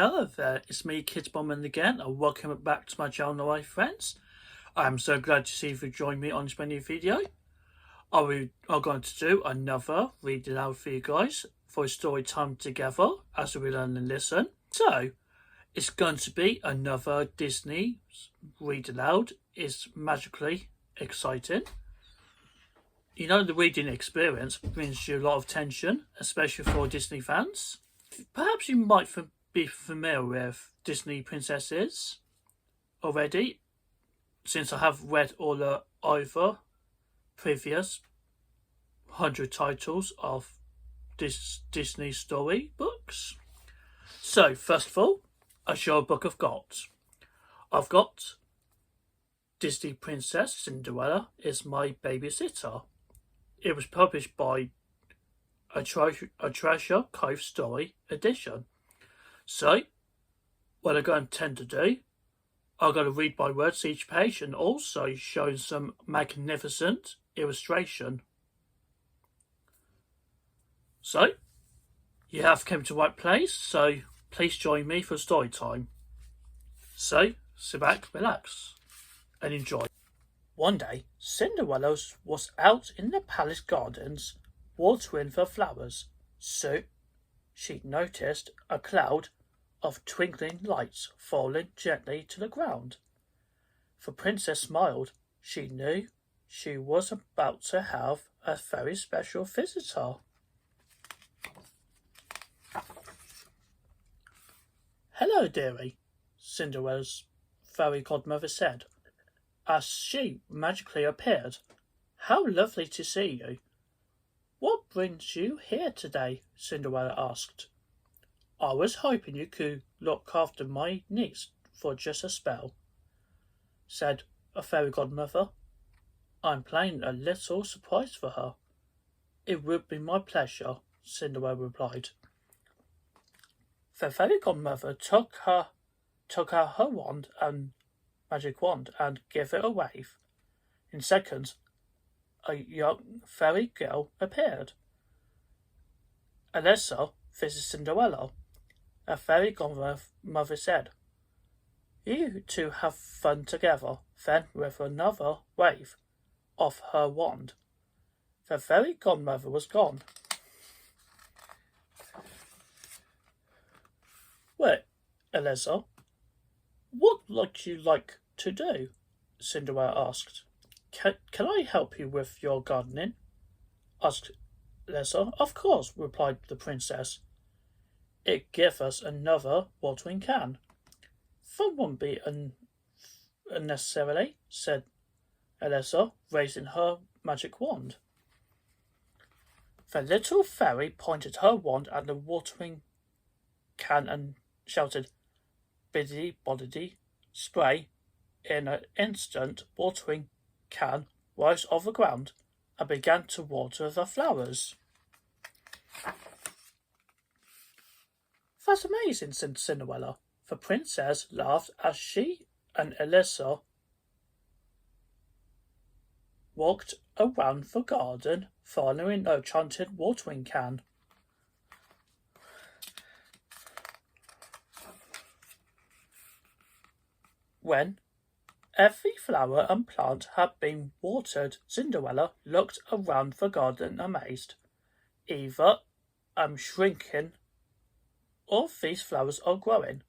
Hello there, it's me, Boardman again, and welcome back to my channel, my friends. I'm so glad to see you join me on this new video. We are going to do another read aloud for you guys for a story time together as we learn and listen. So, it's going to be another Disney read aloud. It's magically exciting. You know, the reading experience brings you a lot of tension, especially for Disney fans. Perhaps you might be familiar with Disney princesses already, since I have read all the over previous 100 titles of Disney story books. So, first of all, I show a book I've got Disney Princess Cinderella is My Babysitter. It was published by a Treasure Cove Story edition. So, what I'm going to tend to do, I'm going to read by words each page and also show some magnificent illustration. So, you have come to the right place, so please join me for story time. So, sit back, relax, and enjoy. One day, Cinderella was out in the palace gardens, watering the flowers. So, she noticed a cloud of twinkling lights falling gently to the ground. The princess smiled. She knew she was about to have a very special visitor. "Hello, dearie," Cinderella's fairy godmother said, as she magically appeared. "How lovely to see you." "What brings you here today?" Cinderella asked. "I was hoping you could look after my niece for just a spell," said a fairy godmother. "I'm planning a little surprise for her." "It would be my pleasure," Cinderella replied. The fairy godmother took out her magic wand and gave it a wave. In seconds, a young fairy girl appeared. "Alyssa, this is Cinderella," a fairy godmother said. "You two have fun together." Then, with another wave of her wand, the fairy godmother was gone. "Well, Alyssa, what would you like to do?" Cinderella asked. Can I help you with your gardening?" asked Alyssa. "Of course," replied the princess. "Give us another watering can." "That won't be unnecessarily," said Alyssa, raising her magic wand. The little fairy pointed her wand at the watering can and shouted, "Biddity boddity spray." In an instant, watering can rose off the ground and began to water the flowers. "That's amazing," said Cinderella. The princess laughed as she and Alyssa walked around the garden, following the enchanted watering can. When every flower and plant had been watered, Cinderella looked around the garden amazed. "Either I'm shrinking or these flowers are growing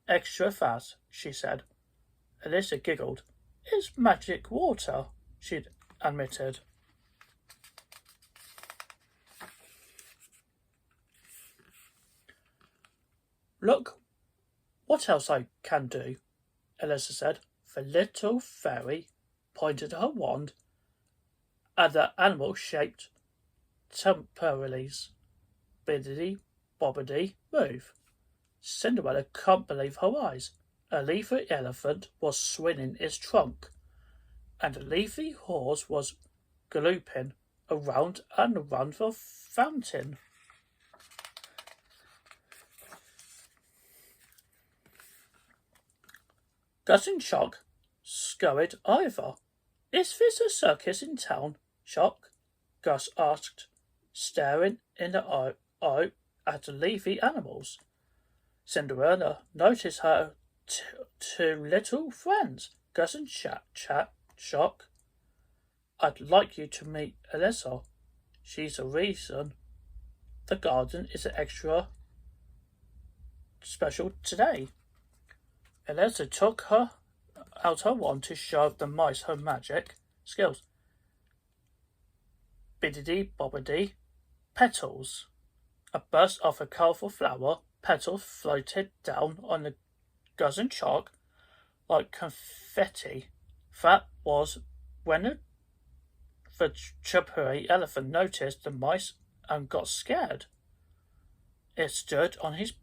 extra fast," she said. Alyssa giggled. "It's magic water," she admitted. "Look what else I can do," Alyssa said. The little fairy pointed her wand at the animal-shaped temporalities. Biddity bobbity move. Cinderella couldn't believe her eyes. A leafy elephant was swinging its trunk, and a leafy horse was galloping around and around the fountain. Gus and Shock scurried over. "Is this a circus in town, Shock?" Gus asked, staring in the eye at the leafy animals. Cinderella noticed her two little friends. Gus and Shock. I'd like you to meet Alyssa. She's the reason the garden is extra special today. Alyssa took out her wand to show the mice her magic skills. Biddity bobbity, petals. A burst of a colourful flower petals floated down on the Gus and Shock like confetti. That was when the chubby elephant noticed the mice and got scared. It stood on his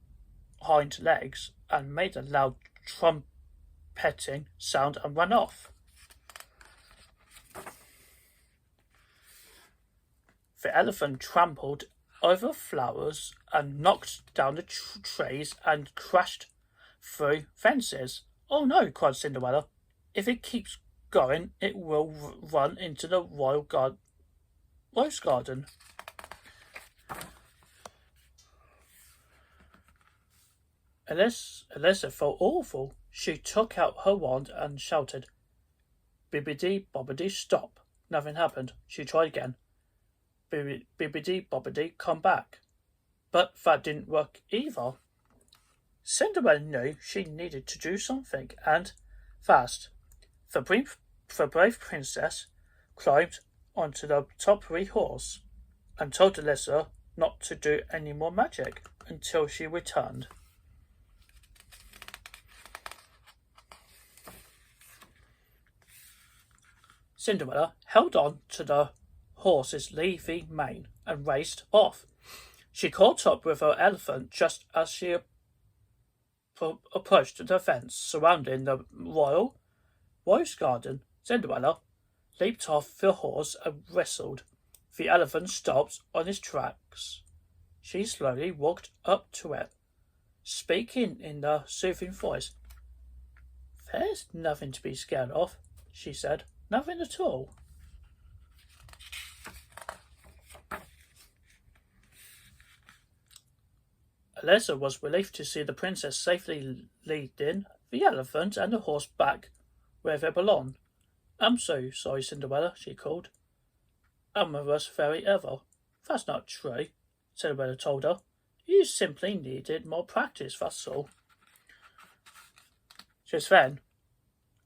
hind legs and made a loud trumpeting sound and ran off. The elephant trampled over flowers and knocked down the trees and crashed through fences. Oh no, cried Cinderella. If it keeps going, it will run into the rose garden. Alyssa felt awful. She took out her wand and shouted, Bibbidi bobbidi, stop. Nothing happened. She tried again. Bibbidi bobbidi, come back. But that didn't work either. Cinderella knew she needed to do something, and fast. The brave princess climbed onto the toppery horse and told Alyssa not to do any more magic until she returned. Cinderella held on to the horse's leafy mane and raced off. She caught up with her elephant just as she approached the fence surrounding the royal rose garden. Cinderella leaped off the horse and whistled. The elephant stopped on his tracks. She slowly walked up to it, speaking in a soothing voice. There's nothing to be scared of, she said. Nothing at all. Alyssa was relieved to see the princess safely leading the elephant and the horse back where they belonged. I'm so sorry, Cinderella, she called. I'm the worst fairy ever. That's not true, Cinderella told her. You simply needed more practice, that's all. Just then,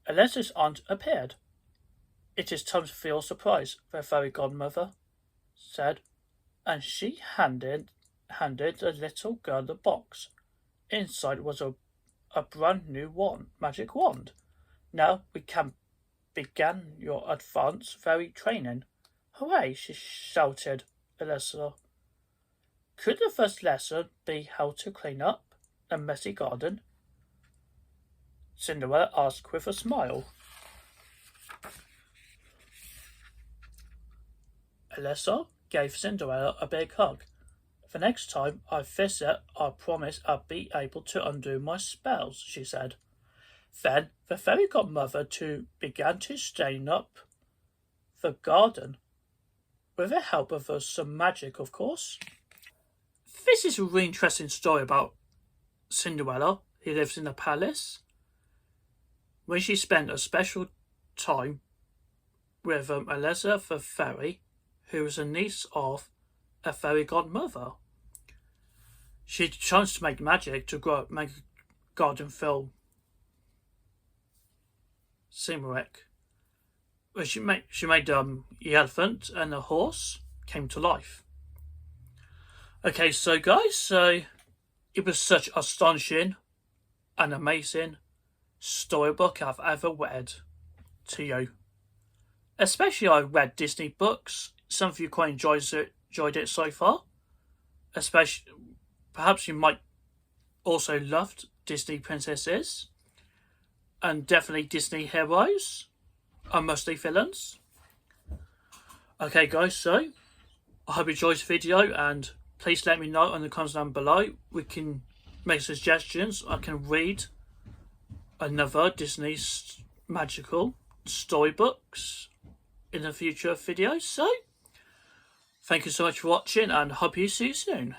Alyssa's aunt appeared. It is time to feel surprise, their fairy godmother said, and she handed the little girl the box. Inside was a brand new magic wand. Now we can begin your advanced fairy training. Hooray, she shouted, Alyssa. Could the first lesson be how to clean up a messy garden? Cinderella asked with a smile. Alyssa gave Cinderella a big hug. The next time I visit, I promise I'll be able to undo my spells, she said. Then the fairy godmother began to stain up the garden, with the help of some magic, of course. This is a really interesting story about Cinderella, who lives in a palace. When she spent a special time with Alyssa the fairy, who was a niece of a fairy godmother. She chose to make magic to make a garden feel Simeric. She made the elephant and the horse came to life. Okay, so guys, it was such astonishing and amazing storybook I've ever read to you. Especially I read Disney books. Some of you quite enjoyed it so far. Especially, perhaps you might also loved Disney princesses. And definitely Disney heroes are mostly villains. Okay guys, so I hope you enjoyed the video and please let me know in the comments down below. We can make suggestions. I can read another Disney magical storybooks in the future videos. So thank you so much for watching and hope you see you soon.